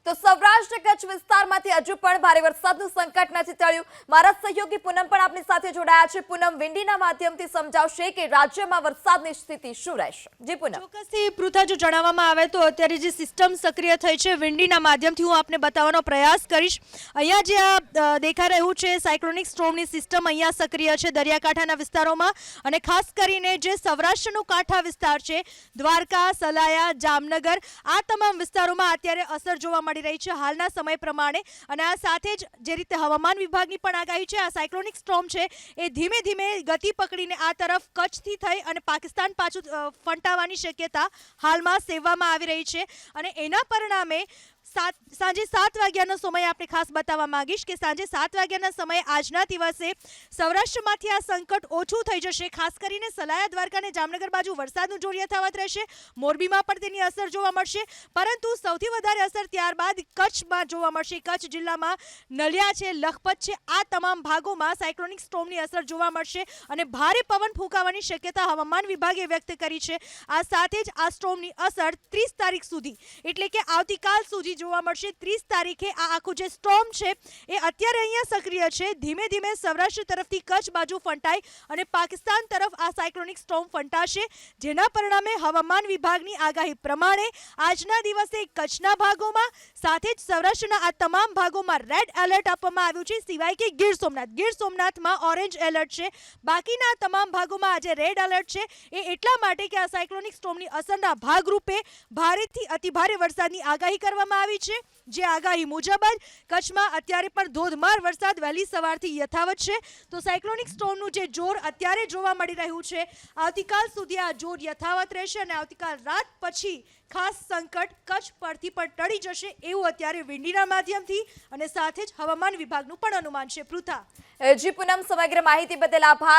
તો સૌરાષ્ટ્ર કચ્છ વિસ્તારમાંથી હજુ પણ ભારે વરસાદનું સંકટ નથી ટળ્યું। મારા સહયોગી પૂનમ પણ આપણી સાથે જોડાયા છે। પૂનમ, વિંડીના માધ્યમથી સમજાવશે કે રાજ્યમાં વરસાદની સ્થિતિ શું રહેશે। જી પૂનમ। ચોક્કસથી પૃથા, જો જણાવવામાં આવે તો અત્યારે જે સિસ્ટમ સક્રિય થઈ છે વિંડીના માધ્યમથી હું આપને બતાવવાનો પ્રયાસ કરીશ। અહીંયા જે આ દેખાઈ રહ્યું છે સાયક્લોનિક સ્ટોર્મની સિસ્ટમ અહીંયા સક્રિય છે દરિયાકાંઠાના વિસ્તારોમાં, અને ખાસ કરીને જે સૌરાષ્ટ્રનો કાંઠા વિસ્તાર છે, દ્વારકા, સલાયા, જામનગર, આ તમામ વિસ્તારોમાં અત્યારે અસર જોવા મળી રહી છે હાલના સમય પ્રમાણે। અને આ સાથે જ જે રીતે હવામાન વિભાગની પણ આગાહી છે, આ સાયક્લોનિક સ્ટોર્મ છે એ ધીમે ધીમે ગતિ પકડીને આ તરફ કચ્છથી થઈ અને પાકિસ્તાન પાછું ફંટાવાની શક્યતા હાલમાં સેવવામાં આવી રહી છે। અને એના પરિણામે સાંજે 7 વાગ્યાનો સમય આપણે ખાસ બતાવવા માંગીશ કે સાંજે 7 વાગ્યાના સમયે આજના દિવસે સૌરાષ્ટ્રમાંથી આ સંકટ ઓછું થઈ જશે। ખાસ કરીને સલાયા, દ્વારકા અને જામનગર બાજુ વરસાદનું જોર યથાવત રહેશે, મોરબીમાં પણ તેની અસર જોવા મળશે, પરંતુ સૌથી વધારે અસર ત્યારબાદ કચ્છમાં જોવા મળશે। કચ્છ જિલ્લામાં નલિયા છે, લખપત છે, આ તમામ ભાગોમાં સાયક્લોનિક સ્ટોર્મની અસર જોવા મળશે અને ભારે પવન ફૂંકાવાની શક્યતા હવામાન વિભાગે વ્યક્ત કરી છે। આ સાથે જ આ સ્ટોર્મની અસર 30 તારીખ સુધી એટલે કે આવતીકાલ સુધી જોવા મળશે। 30 તારીખે આ આખું જે સ્ટોર્મ છે એ અત્યારે અહીંયા સક્રિય છે, ધીમે ધીમે સૌરાષ્ટ્ર તરફથી કચ્છ બાજુ ફંટાઈ અને પાકિસ્તાન તરફ આ સાયક્લોનિક સ્ટોર્મ ફંટાશે, જેના પરિણામે હવામાન વિભાગની આગાહી પ્રમાણે આજના દિવસે કચ્છના ભાગોમાં સાથે જ સૌરાષ્ટ્રના આ તમામ ભાગોમાં રેડ એલર્ટ આપવામાં આવ્યું છે, સિવાય કે ગીર સોમનાથમાં ઓરેન્જ એલર્ટ છે। બાકીના તમામ ભાગોમાં આજે રેડ એલર્ટ છે એ એટલા માટે કે આ સાયક્લોનિક સ્ટોર્મની અસરના ભાગરૂપે ભારેથી અતિભારે વરસાદની આગાહી કરવામાં આવી છે। જે આગાહી મુજબ જ કચ્છમાં અત્યારે પણ ધોધમાર વરસાદ વહેલી સવારથી યથાવત છે। તો સાયક્લોનિક સ્ટોર્મનું જે જોર અત્યારે જોવા મળી રહ્યું છે, આવતીકાલ સુધી આ જોર યથાવત રહેશે અને આવતીકાલ રાત પછી ખાસ સંકટ કચ્છ પરથી પણ ટળી જશે એવું અત્યારે વિંડીના માધ્યમથી અને સાથે જ હવામાન વિભાગનું પણ અનુમાન છે। પૃથા। જી પૂનમ, સમગ્ર માહિતી બદલ આભાર।